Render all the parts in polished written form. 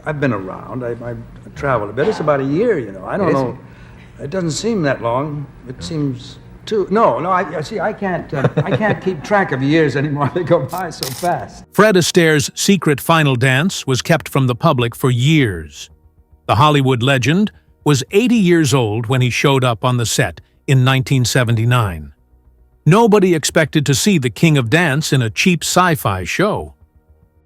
I've been around. I've traveled a bit. It's about a year, you know. I don't know. It doesn't seem that long. It seems too. No. I can't keep track of years anymore. They go by so fast. Fred Astaire's secret final dance was kept from the public for years. The Hollywood legend was 80 years old when he showed up on the set in 1979. Nobody expected to see the King of Dance in a cheap sci-fi show.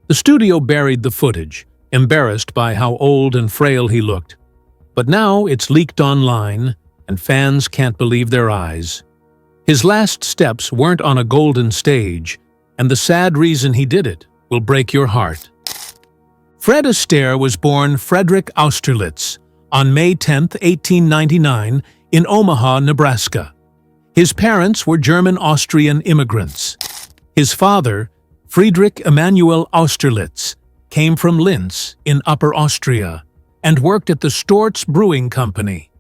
The studio buried the footage, embarrassed by how old and frail he looked. But now it's leaked online, and fans can't believe their eyes. His last steps weren't on a golden stage, and the sad reason he did it will break your heart. Fred Astaire was born Frederick Austerlitz on May 10, 1899, in Omaha, Nebraska. His parents were German-Austrian immigrants. His father, Friedrich Emanuel Austerlitz, came from Linz in Upper Austria and worked at the Storz Brewing Company.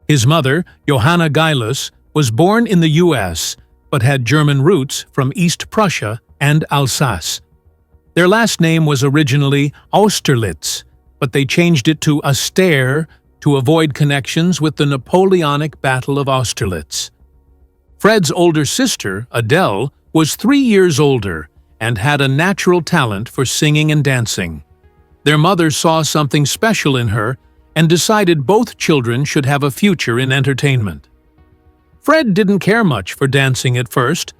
His mother, Johanna Geilus, was born in the U.S. but had German roots from East Prussia and Alsace. Their last name was originally Austerlitz, but they changed it to Astaire to avoid connections with the Napoleonic Battle of Austerlitz. Fred's older sister, Adele, was 3 years older and had a natural talent for singing and dancing. Their mother saw something special in her and decided both children should have a future in entertainment. Fred didn't care much for dancing at first,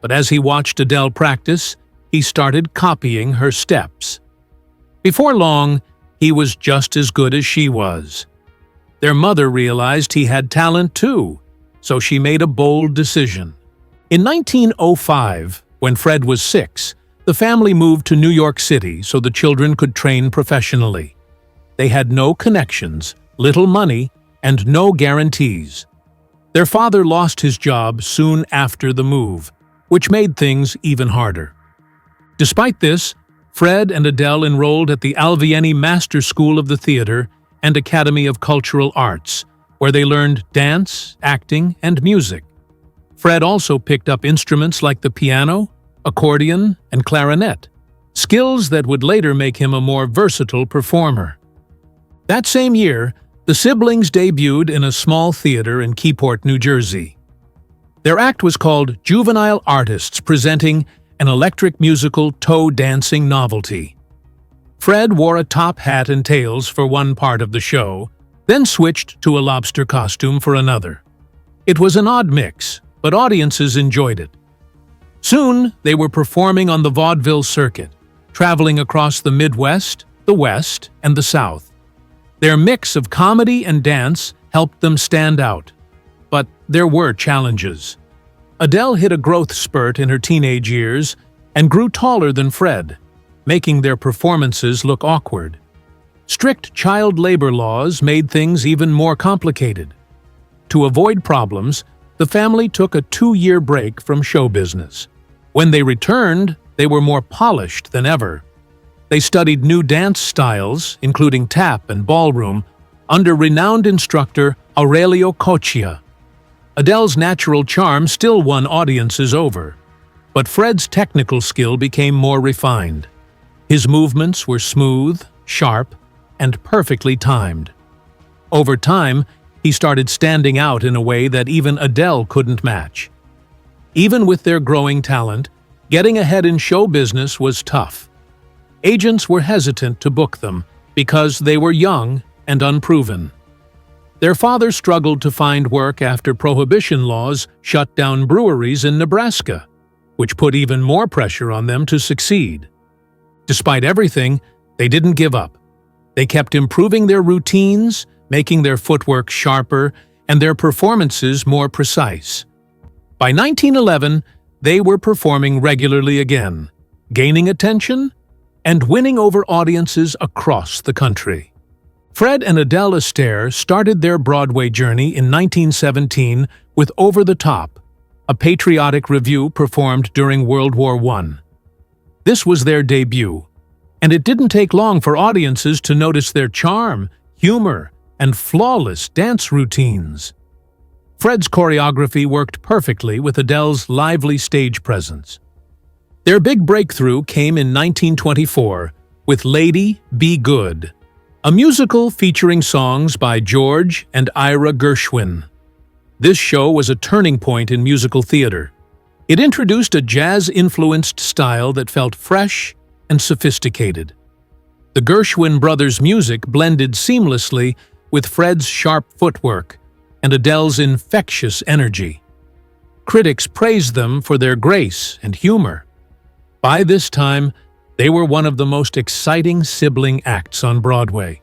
but as he watched Adele practice, he started copying her steps. Before long, he was just as good as she was. Their mother realized he had talent too, so she made a bold decision. In 1905, when Fred was 6, the family moved to New York City so the children could train professionally. They had no connections, little money, and no guarantees. Their father lost his job soon after the move, which made things even harder. Despite this, Fred and Adele enrolled at the Alvieni Master School of the Theater and Academy of Cultural Arts, where they learned dance, acting, and music. Fred also picked up instruments like the piano, accordion, and clarinet, skills that would later make him a more versatile performer. That same year, the siblings debuted in a small theater in Keyport, New Jersey. Their act was called Juvenile Artists Presenting an Electric Musical Toe Dancing Novelty. Fred wore a top hat and tails for one part of the show, then switched to a lobster costume for another. It was an odd mix, but audiences enjoyed it. Soon, they were performing on the vaudeville circuit, traveling across the Midwest, the West, and the South. Their mix of comedy and dance helped them stand out. But there were challenges. Adele hit a growth spurt in her teenage years and grew taller than Fred, making their performances look awkward. Strict child labor laws made things even more complicated. To avoid problems, the family took a 2-year break from show business. When they returned, they were more polished than ever. They studied new dance styles, including tap and ballroom, under renowned instructor Aurelio Coccia. Adele's natural charm still won audiences over, but Fred's technical skill became more refined. His movements were smooth, sharp, and perfectly timed. Over time, he started standing out in a way that even Adele couldn't match. Even with their growing talent, getting ahead in show business was tough. Agents were hesitant to book them because they were young and unproven. Their father struggled to find work after prohibition laws shut down breweries in Nebraska, which put even more pressure on them to succeed. Despite everything, they didn't give up. They kept improving their routines, making their footwork sharper, and their performances more precise. By 1911, they were performing regularly again, gaining attention and winning over audiences across the country. Fred and Adele Astaire started their Broadway journey in 1917 with Over the Top, a patriotic revue performed during World War I. This was their debut, and it didn't take long for audiences to notice their charm, humor, and flawless dance routines. Fred's choreography worked perfectly with Adele's lively stage presence. Their big breakthrough came in 1924, with Lady, Be Good, a musical featuring songs by George and Ira Gershwin. This show was a turning point in musical theater. It introduced a jazz-influenced style that felt fresh and sophisticated. The Gershwin brothers' music blended seamlessly with Fred's sharp footwork and Adele's infectious energy. Critics praised them for their grace and humor. By this time, they were one of the most exciting sibling acts on Broadway.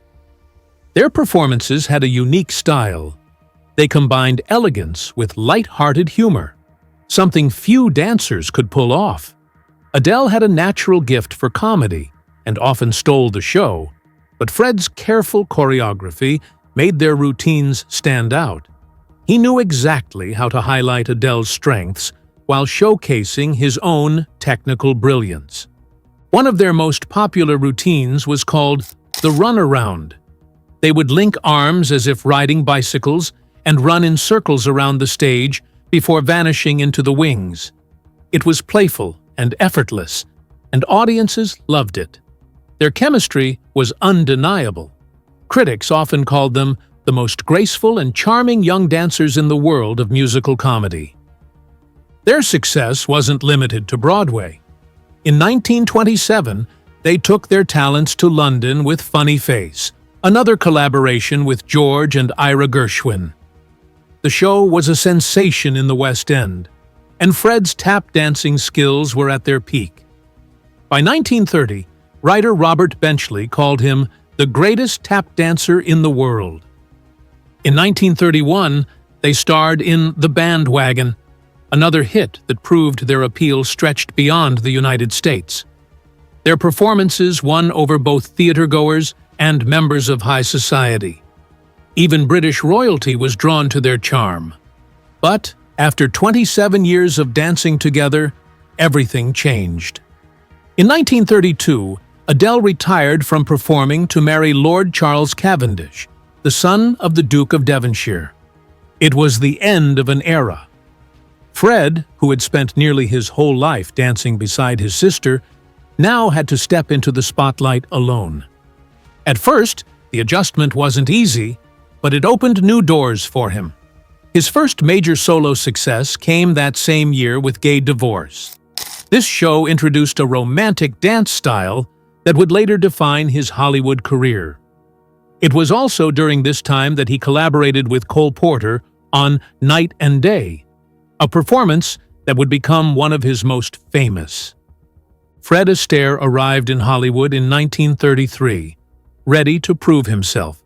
Their performances had a unique style. They combined elegance with light-hearted humor, something few dancers could pull off. Adele had a natural gift for comedy and often stole the show, but Fred's careful choreography made their routines stand out. He knew exactly how to highlight Adele's strengths while showcasing his own technical brilliance. One of their most popular routines was called the runaround. They would link arms as if riding bicycles and run in circles around the stage before vanishing into the wings. It was playful and effortless, and audiences loved it. Their chemistry was undeniable. Critics often called them the most graceful and charming young dancers in the world of musical comedy. Their success wasn't limited to Broadway. In 1927, they took their talents to London with Funny Face, another collaboration with George and Ira Gershwin. The show was a sensation in the West End, and Fred's tap dancing skills were at their peak. By 1930, writer Robert Benchley called him the greatest tap dancer in the world. In 1931, they starred in The Bandwagon, another hit that proved their appeal stretched beyond the United States. Their performances won over both theatergoers and members of high society. Even British royalty was drawn to their charm. But after 27 years of dancing together, everything changed. In 1932, Adele retired from performing to marry Lord Charles Cavendish, the son of the Duke of Devonshire. It was the end of an era. Fred, who had spent nearly his whole life dancing beside his sister, now had to step into the spotlight alone. At first, the adjustment wasn't easy, but it opened new doors for him. His first major solo success came that same year with Gay Divorce. This show introduced a romantic dance style that would later define his Hollywood career. It was also during this time that he collaborated with Cole Porter on Night and Day, a performance that would become one of his most famous. Fred Astaire arrived in Hollywood in 1933, ready to prove himself.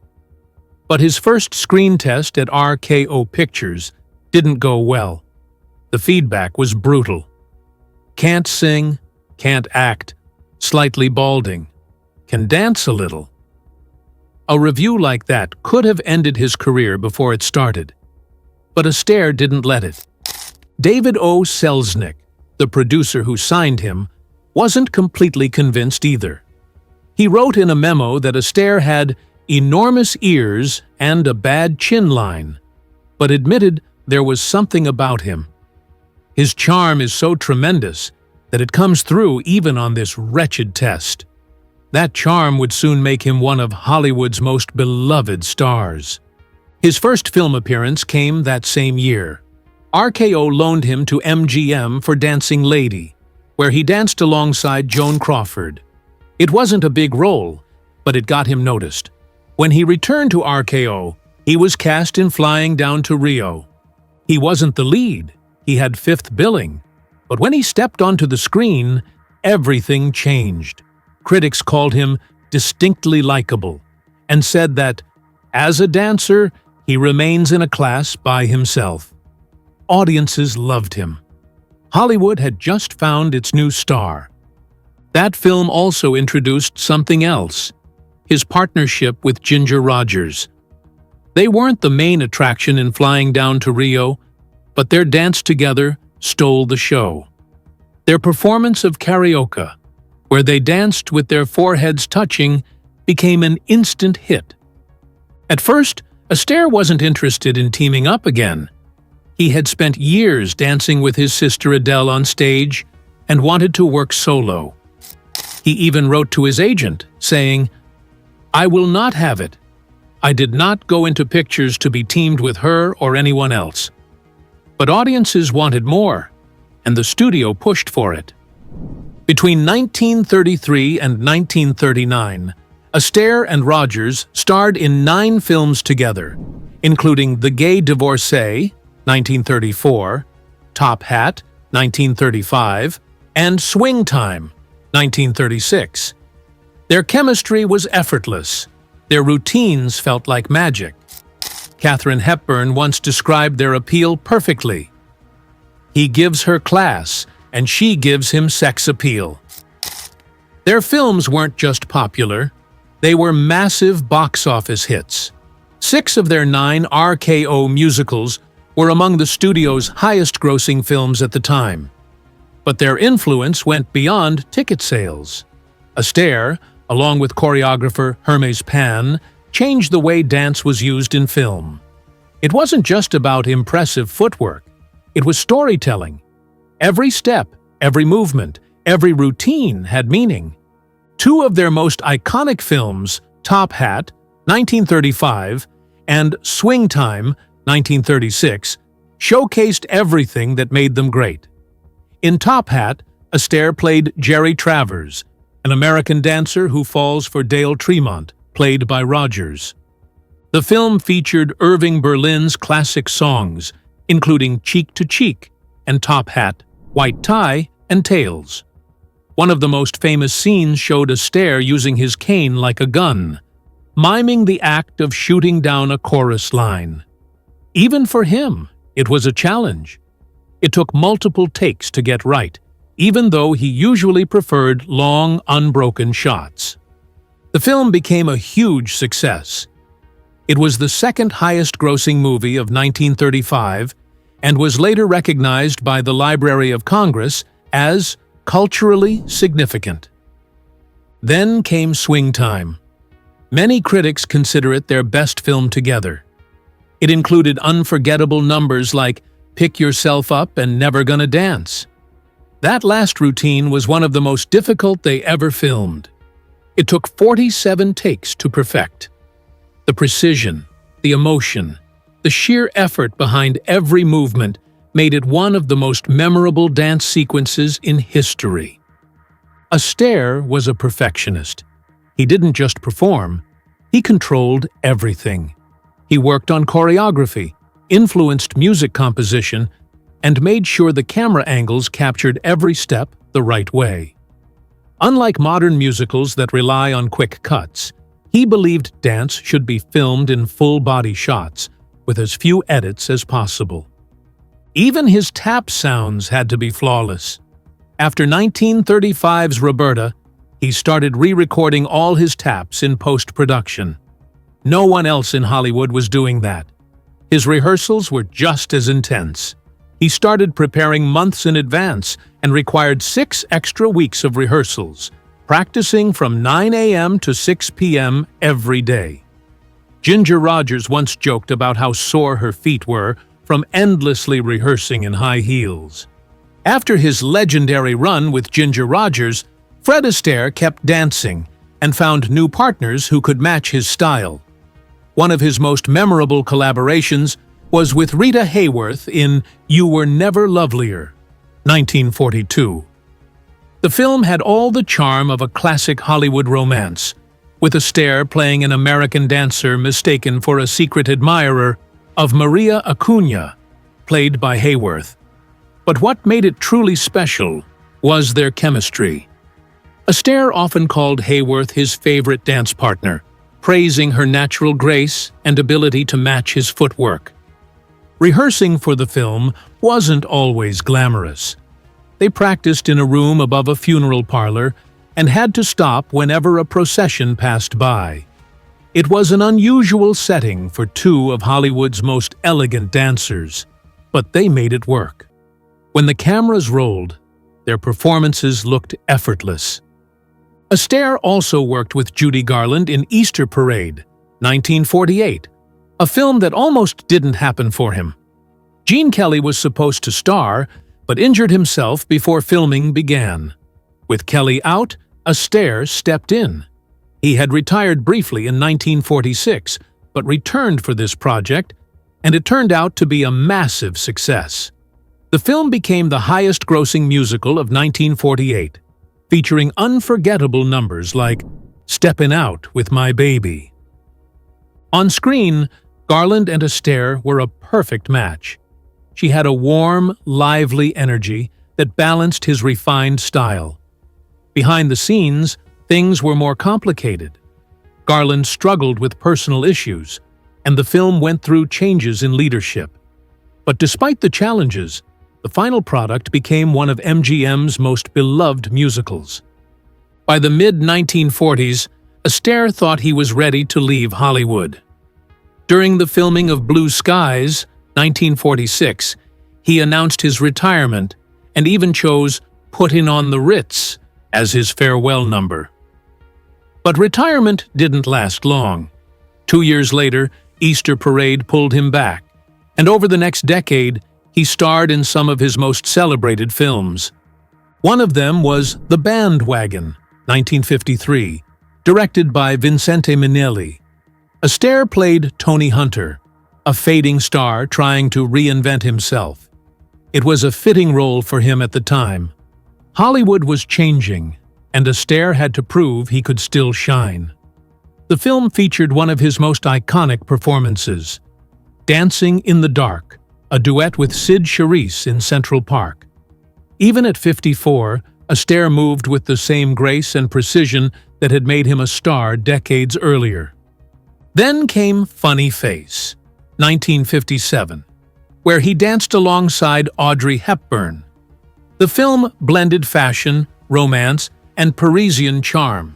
But his first screen test at RKO Pictures didn't go well. The feedback was brutal. Can't sing, can't act, slightly balding, can dance a little. A review like that could have ended his career before it started. But Astaire didn't let it. David O. Selznick, the producer who signed him, wasn't completely convinced either. He wrote in a memo that Astaire had enormous ears and a bad chin line, but admitted there was something about him. His charm is so tremendous that it comes through even on this wretched test. That charm would soon make him one of Hollywood's most beloved stars. His first film appearance came that same year. RKO loaned him to MGM for Dancing Lady, where he danced alongside Joan Crawford. It wasn't a big role, but it got him noticed. When he returned to RKO, he was cast in Flying Down to Rio. He wasn't the lead, he had fifth billing, but when he stepped onto the screen, everything changed. Critics called him distinctly likable and said that, as a dancer, he remains in a class by himself. Audiences loved him. Hollywood had just found its new star. That film also introduced something else, his partnership with Ginger Rogers. They weren't the main attraction in Flying Down to Rio, but their dance together stole the show. Their performance of Karaoke, where they danced with their foreheads touching, became an instant hit. At first, Astaire wasn't interested in teaming up again. He had spent years dancing with his sister Adele on stage and wanted to work solo. He even wrote to his agent, saying, "I will not have it. I did not go into pictures to be teamed with her or anyone else." But audiences wanted more, and the studio pushed for it. Between 1933 and 1939, Astaire and Rogers starred in 9 films together, including The Gay Divorcee, 1934, Top Hat, 1935, and Swing Time, 1936. Their chemistry was effortless. Their routines felt like magic. Katharine Hepburn once described their appeal perfectly. He gives her class, and she gives him sex appeal. Their films weren't just popular, they were massive box office hits. 6 of their 9 RKO musicals were among the studio's highest-grossing films at the time. But their influence went beyond ticket sales. Astaire, along with choreographer Hermes Pan, changed the way dance was used in film. It wasn't just about impressive footwork, it was storytelling. Every step, every movement, every routine had meaning. 2 of their most iconic films, Top Hat, 1935, and Swing Time, 1936, showcased everything that made them great. In Top Hat, Astaire played Jerry Travers, an American dancer who falls for Dale Tremont, played by Rogers. The film featured Irving Berlin's classic songs, including Cheek to Cheek and Top Hat, White Tie, and Tails. One of the most famous scenes showed Astaire using his cane like a gun, miming the act of shooting down a chorus line. Even for him, it was a challenge. It took multiple takes to get right, even though he usually preferred long, unbroken shots. The film became a huge success. It was the second highest-grossing movie of 1935 and was later recognized by the Library of Congress as culturally significant. Then came Swing Time. Many critics consider it their best film together. It included unforgettable numbers like Pick Yourself Up and Never Gonna Dance. That last routine was one of the most difficult they ever filmed. It took 47 takes to perfect. The precision, the emotion, the sheer effort behind every movement made it one of the most memorable dance sequences in history. Astaire was a perfectionist. He didn't just perform, he controlled everything. He worked on choreography, influenced music composition, and made sure the camera angles captured every step the right way. Unlike modern musicals that rely on quick cuts, he believed dance should be filmed in full-body shots, with as few edits as possible. Even his tap sounds had to be flawless. After 1935's Roberta, he started re-recording all his taps in post-production. No one else in Hollywood was doing that. His rehearsals were just as intense. He started preparing months in advance and required 6 extra weeks of rehearsals, practicing from 9 a.m. to 6 p.m. every day. Ginger Rogers once joked about how sore her feet were from endlessly rehearsing in high heels. After his legendary run with Ginger Rogers, Fred Astaire kept dancing and found new partners who could match his style. One of his most memorable collaborations was with Rita Hayworth in You Were Never Lovelier, 1942. The film had all the charm of a classic Hollywood romance, with Astaire playing an American dancer mistaken for a secret admirer of Maria Acuna, played by Hayworth. But what made it truly special was their chemistry. Astaire often called Hayworth his favorite dance partner, praising her natural grace and ability to match his footwork. Rehearsing for the film wasn't always glamorous. They practiced in a room above a funeral parlor and had to stop whenever a procession passed by. It was an unusual setting for 2 of Hollywood's most elegant dancers, but they made it work. When the cameras rolled, their performances looked effortless. Astaire also worked with Judy Garland in Easter Parade, 1948, a film that almost didn't happen for him. Gene Kelly was supposed to star, but injured himself before filming began. With Kelly out, Astaire stepped in. He had retired briefly in 1946, but returned for this project, and it turned out to be a massive success. The film became the highest-grossing musical of 1948, featuring unforgettable numbers like "Steppin' Out with My Baby." On screen, Garland and Astaire were a perfect match. She had a warm, lively energy that balanced his refined style. Behind the scenes, things were more complicated. Garland struggled with personal issues, and the film went through changes in leadership. But despite the challenges, the final product became one of MGM's most beloved musicals. By the mid-1940s, Astaire thought he was ready to leave Hollywood. During the filming of Blue Skies, 1946, he announced his retirement and even chose "Puttin' on the Ritz" as his farewell number. But retirement didn't last long. 2 years later, Easter Parade pulled him back, and over the next decade, he starred in some of his most celebrated films. One of them was The Bandwagon, 1953, directed by Vincente Minnelli. Astaire played Tony Hunter, a fading star trying to reinvent himself. It was a fitting role for him at the time. Hollywood was changing, and Astaire had to prove he could still shine. The film featured one of his most iconic performances, Dancing in the Dark, a duet with Sid Charisse in Central Park. Even at 54, Astaire moved with the same grace and precision that had made him a star decades earlier. Then came Funny Face, 1957, where he danced alongside Audrey Hepburn. The film blended fashion, romance, and Parisian charm.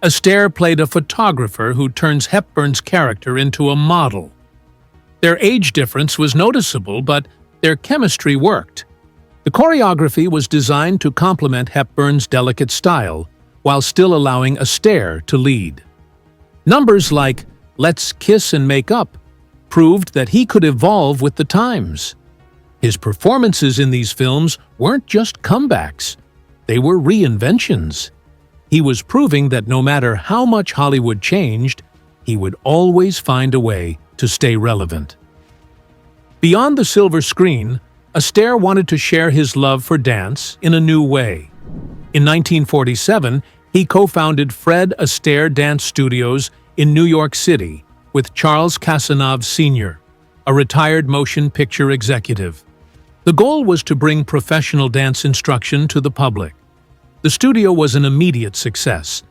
Astaire played a photographer who turns Hepburn's character into a model. Their age difference was noticeable, but their chemistry worked. The choreography was designed to complement Hepburn's delicate style, while still allowing Astaire to lead. Numbers like "Let's Kiss and Make Up" proved that he could evolve with the times. His performances in these films weren't just comebacks, they were reinventions. He was proving that no matter how much Hollywood changed, he would always find a way to stay relevant. Beyond the silver screen, Astaire wanted to share his love for dance in a new way. In 1947, he co-founded Fred Astaire Dance Studios in New York City with Charles Casanave Sr., a retired motion picture executive. The goal was to bring professional dance instruction to the public. The studio was an immediate success,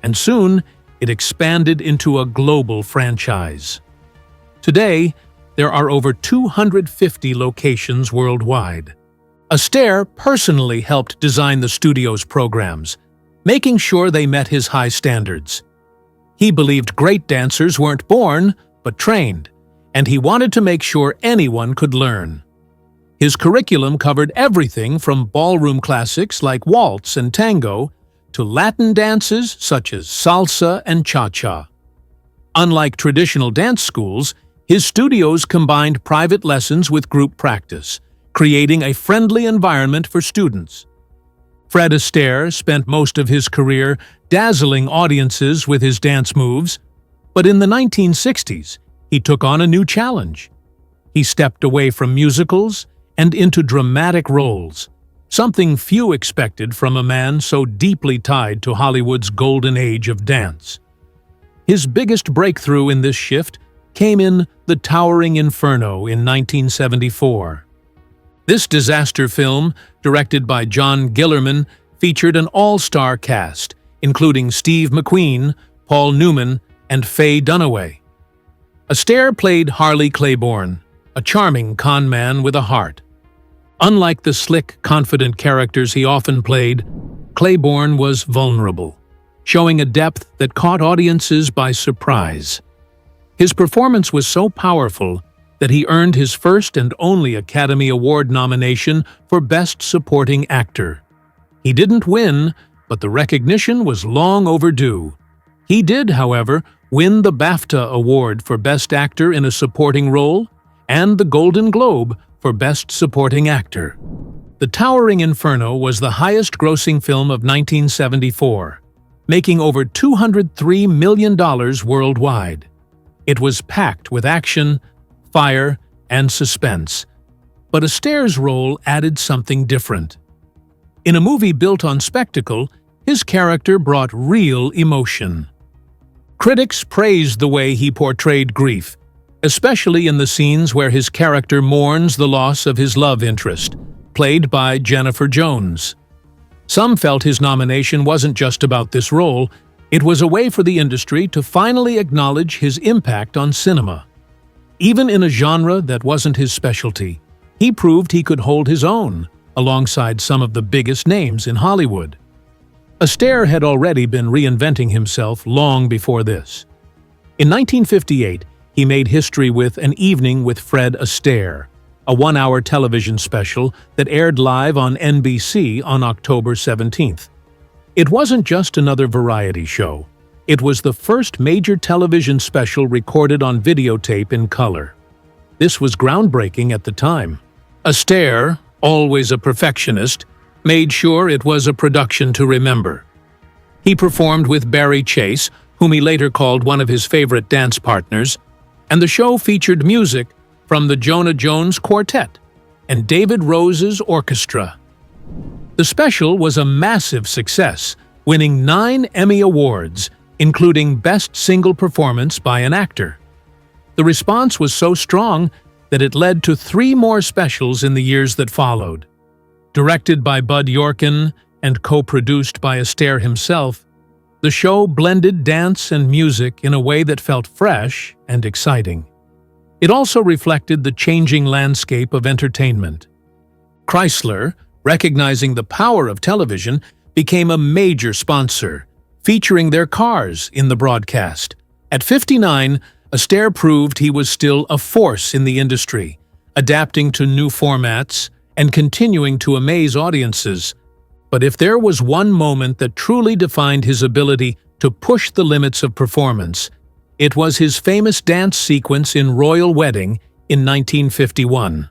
and soon it expanded into a global franchise. Today, there are over 250 locations worldwide. Astaire personally helped design the studio's programs, making sure they met his high standards. He believed great dancers weren't born, but trained, and he wanted to make sure anyone could learn. His curriculum covered everything from ballroom classics like waltz and tango to Latin dances such as salsa and cha-cha. Unlike traditional dance schools, his studios combined private lessons with group practice, creating a friendly environment for students. Fred Astaire spent most of his career dazzling audiences with his dance moves, but in the 1960s, he took on a new challenge. He stepped away from musicals and into dramatic roles, something few expected from a man so deeply tied to Hollywood's golden age of dance. His biggest breakthrough in this shift came in The Towering Inferno in 1974. This disaster film, directed by John Guillermin, featured an all-star cast, including Steve McQueen, Paul Newman, and Faye Dunaway. Astaire played Harley Claiborne, a charming con man with a heart. Unlike the slick, confident characters he often played, Claiborne was vulnerable, showing a depth that caught audiences by surprise. His performance was so powerful that he earned his first and only Academy Award nomination for Best Supporting Actor. He didn't win, but the recognition was long overdue. He did, however, win the BAFTA Award for Best Actor in a Supporting Role and the Golden Globe for Best Supporting Actor. The Towering Inferno was the highest-grossing film of 1974, making over $203 million worldwide. It was packed with action, fire, and suspense, but Astaire's role added something different. In a movie built on spectacle, his character brought real emotion. Critics praised the way he portrayed grief, especially in the scenes where his character mourns the loss of his love interest, played by Jennifer Jones. Some felt his nomination wasn't just about this role, it was a way for the industry to finally acknowledge his impact on cinema. Even in a genre that wasn't his specialty, he proved he could hold his own, alongside some of the biggest names in Hollywood. Astaire had already been reinventing himself long before this. In 1958, he made history with An Evening with Fred Astaire, a one-hour television special that aired live on NBC on October 17th. It wasn't just another variety show. It was the first major television special recorded on videotape in color. This was groundbreaking at the time. Astaire, always a perfectionist, made sure it was a production to remember. He performed with Barry Chase, whom he later called one of his favorite dance partners, and the show featured music from the Jonah Jones Quartet and David Rose's orchestra. The special was a massive success, winning 9 Emmy Awards, including Best Single Performance by an Actor. The response was so strong that it led to 3 more specials in the years that followed. Directed by Bud Yorkin and co-produced by Astaire himself, the show blended dance and music in a way that felt fresh and exciting. It also reflected the changing landscape of entertainment. Chrysler, recognizing the power of television, became a major sponsor, featuring their cars in the broadcast. At 59, Astaire proved he was still a force in the industry, adapting to new formats and continuing to amaze audiences. But if there was one moment that truly defined his ability to push the limits of performance, it was his famous dance sequence in Royal Wedding in 1951.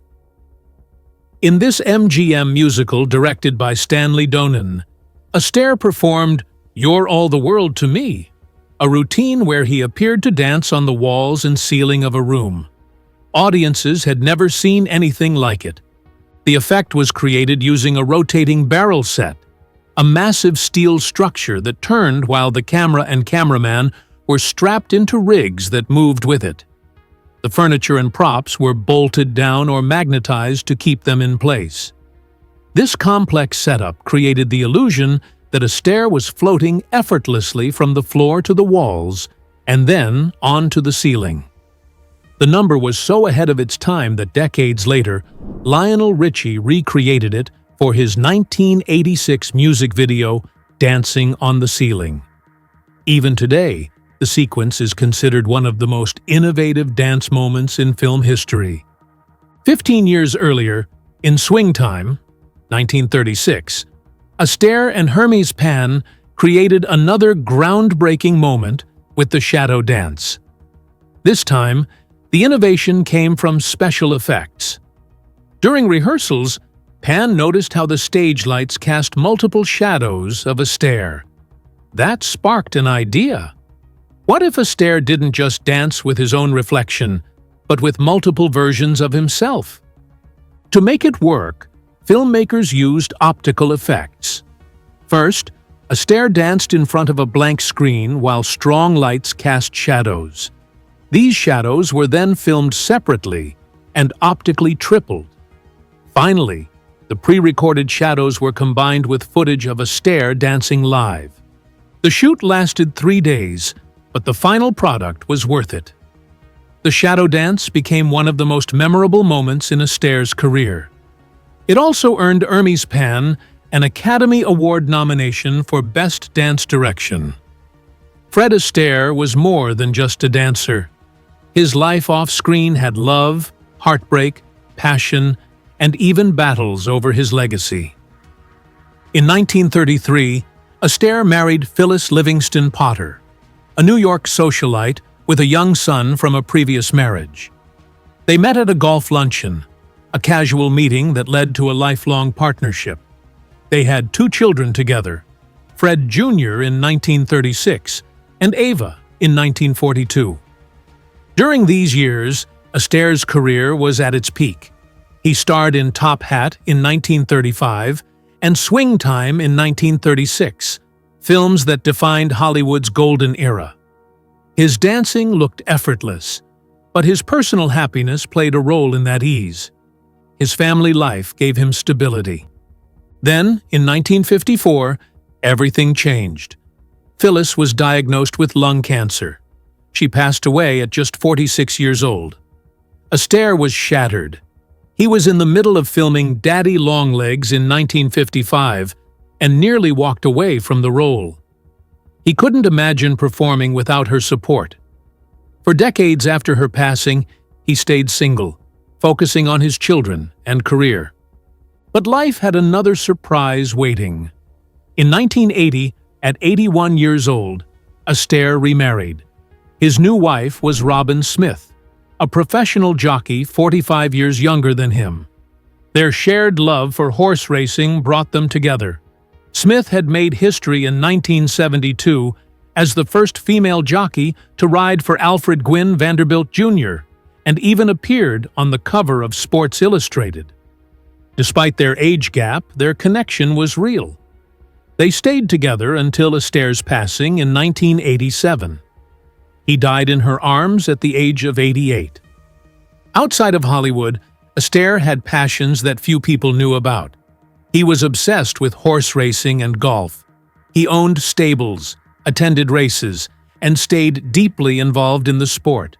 In this MGM musical directed by Stanley Donen, Astaire performed "You're All the World to Me," a routine where he appeared to dance on the walls and ceiling of a room. Audiences had never seen anything like it. The effect was created using a rotating barrel set, a massive steel structure that turned while the camera and cameraman were strapped into rigs that moved with it. The furniture and props were bolted down or magnetized to keep them in place. This complex setup created the illusion that Astaire was floating effortlessly from the floor to the walls and then onto the ceiling. The number was so ahead of its time that decades later, Lionel Richie recreated it for his 1986 music video, Dancing on the Ceiling. Even today, the sequence is considered one of the most innovative dance moments in film history. 15 years earlier, in Swing Time, 1936, Astaire and Hermes Pan created another groundbreaking moment with the shadow dance. This time, the innovation came from special effects. During rehearsals, Pan noticed how the stage lights cast multiple shadows of Astaire. That sparked an idea. What if Astaire didn't just dance with his own reflection, but with multiple versions of himself? To make it work, filmmakers used optical effects. First, Astaire danced in front of a blank screen while strong lights cast shadows. These shadows were then filmed separately and optically tripled. Finally, the pre-recorded shadows were combined with footage of Astaire dancing live. The shoot lasted 3 days, but the final product was worth it. The shadow dance became one of the most memorable moments in Astaire's career. It also earned Hermes Pan an Academy Award nomination for Best Dance Direction. Fred Astaire was more than just a dancer. His life off-screen had love, heartbreak, passion, and even battles over his legacy. In 1933, Astaire married Phyllis Livingston Potter, a New York socialite with a young son from a previous marriage. They met at a golf luncheon. a casual meeting that led to a lifelong partnership. They had 2 children together, Fred Jr. in 1936 and Ava in 1942. During these years, Astaire's career was at its peak. He starred in Top Hat in 1935 and Swing Time in 1936, films that defined Hollywood's golden era. His dancing looked effortless, but his personal happiness played a role in that ease. His family life gave him stability. Then, in 1954, everything changed. Phyllis was diagnosed with lung cancer. She passed away at just 46 years old. Astaire was shattered. He was in the middle of filming Daddy Longlegs in 1955 and nearly walked away from the role. He couldn't imagine performing without her support. For decades after her passing, he stayed single, focusing on his children and career. But life had another surprise waiting. In 1980, at 81 years old, Astaire remarried. His new wife was Robin Smith, a professional jockey 45 years younger than him. Their shared love for horse racing brought them together. Smith had made history in 1972 as the first female jockey to ride for Alfred Gwynne Vanderbilt Jr., and even appeared on the cover of Sports Illustrated. Despite their age gap, their connection was real. They stayed together until Astaire's passing in 1987. He died in her arms at the age of 88. Outside of Hollywood, Astaire had passions that few people knew about. He was obsessed with horse racing and golf. He owned stables, attended races, and stayed deeply involved in the sport.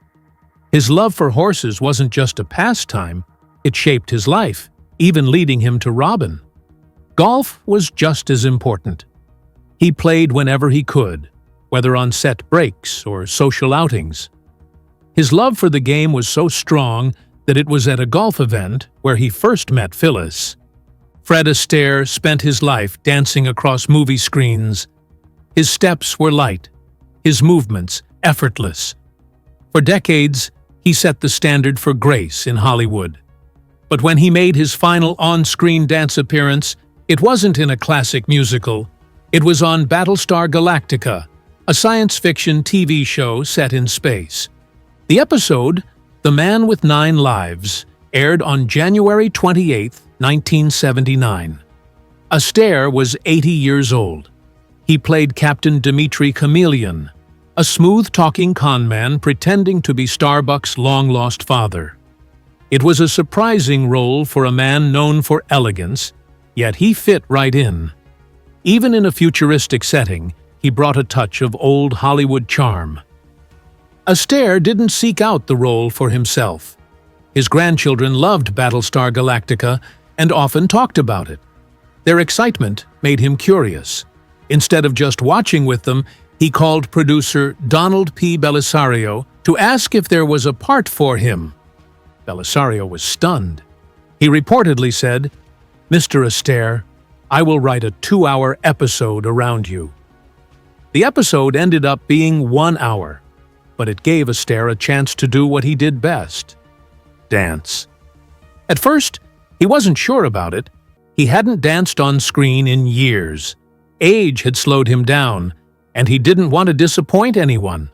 His love for horses wasn't just a pastime, it shaped his life, even leading him to Robin. Golf was just as important. He played whenever he could, whether on set breaks or social outings. His love for the game was so strong that it was at a golf event where he first met Phyllis. Fred Astaire spent his life dancing across movie screens. His steps were light, his movements effortless. For decades, he set the standard for grace in Hollywood. But when he made his final on-screen dance appearance, it wasn't in a classic musical. It was on Battlestar Galactica, a science fiction TV show set in space. The episode, The Man with 9 Lives, aired on January 28, 1979. Astaire was 80 years old. He played Captain Dimitri Chameleon, a smooth-talking conman pretending to be Starbuck's long-lost father. It was a surprising role for a man known for elegance, yet he fit right in. Even in a futuristic setting, he brought a touch of old Hollywood charm. Astaire didn't seek out the role for himself. His grandchildren loved Battlestar Galactica and often talked about it. Their excitement made him curious. Instead of just watching with them, he called producer Donald P. Belisario to ask if there was a part for him. Belisario was stunned. He reportedly said, "Mr. Astaire, I will write a 2-hour episode around you." The episode ended up being 1 hour, but it gave Astaire a chance to do what he did best: dance. At first, he wasn't sure about it. He hadn't danced on screen in years. Age had slowed him down, and he didn't want to disappoint anyone.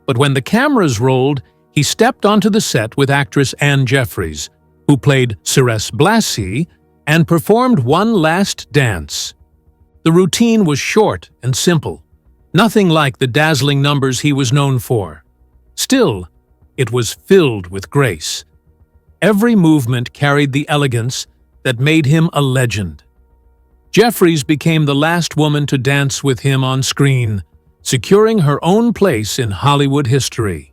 But when the cameras rolled, he stepped onto the set with actress Anne Jeffries, who played Ceres Blassie, and performed one last dance. The routine was short and simple, nothing like the dazzling numbers he was known for. Still, it was filled with grace. Every movement carried the elegance that made him a legend. Jeffries became the last woman to dance with him on screen, securing her own place in Hollywood history.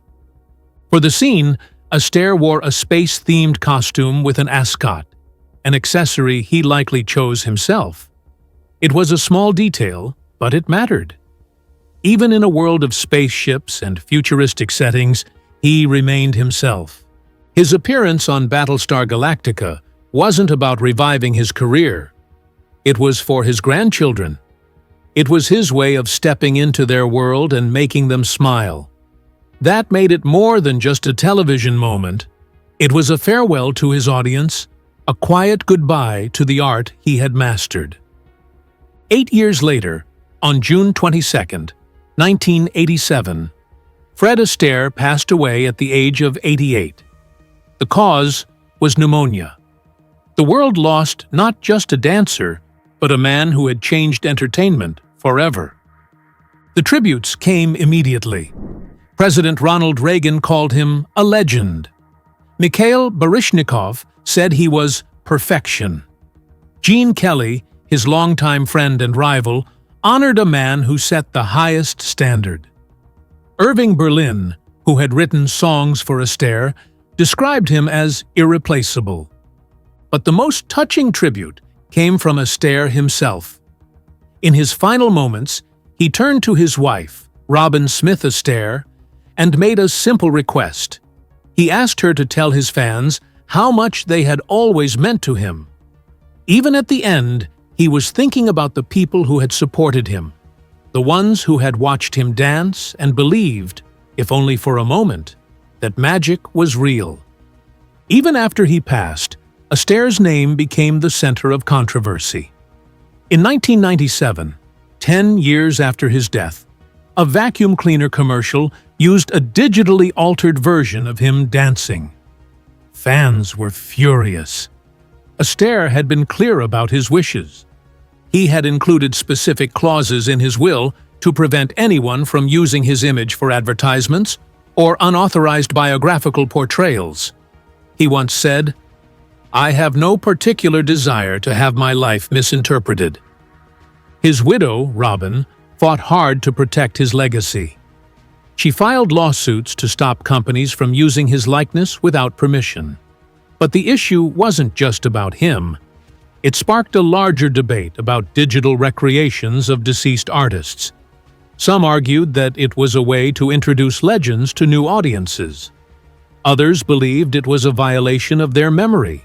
For the scene, Astaire wore a space-themed costume with an ascot, an accessory he likely chose himself. It was a small detail, but it mattered. Even in a world of spaceships and futuristic settings, he remained himself. His appearance on Battlestar Galactica wasn't about reviving his career. It was for his grandchildren. It was his way of stepping into their world and making them smile. That made it more than just a television moment. It was a farewell to his audience, a quiet goodbye to the art he had mastered. 8 years later, on June 22, 1987, Fred Astaire passed away at the age of 88. The cause was pneumonia. The world lost not just a dancer, but a man who had changed entertainment forever. The tributes came immediately. President Ronald Reagan called him a legend. Mikhail Baryshnikov said he was perfection. Gene Kelly, his longtime friend and rival, honored a man who set the highest standard. Irving Berlin, who had written songs for Astaire, described him as irreplaceable. But the most touching tribute came from Astaire himself. In his final moments, he turned to his wife, Robin Smith Astaire, and made a simple request. He asked her to tell his fans how much they had always meant to him. Even at the end, he was thinking about the people who had supported him, the ones who had watched him dance and believed, if only for a moment, that magic was real. Even after he passed, Astaire's name became the center of controversy. In 1997, 10 years after his death, a vacuum cleaner commercial used a digitally altered version of him dancing. Fans were furious. Astaire had been clear about his wishes. He had included specific clauses in his will to prevent anyone from using his image for advertisements or unauthorized biographical portrayals. He once said, "I have no particular desire to have my life misinterpreted." His widow, Robin, fought hard to protect his legacy. She filed lawsuits to stop companies from using his likeness without permission. But the issue wasn't just about him. It sparked a larger debate about digital recreations of deceased artists. Some argued that it was a way to introduce legends to new audiences. Others believed it was a violation of their memory.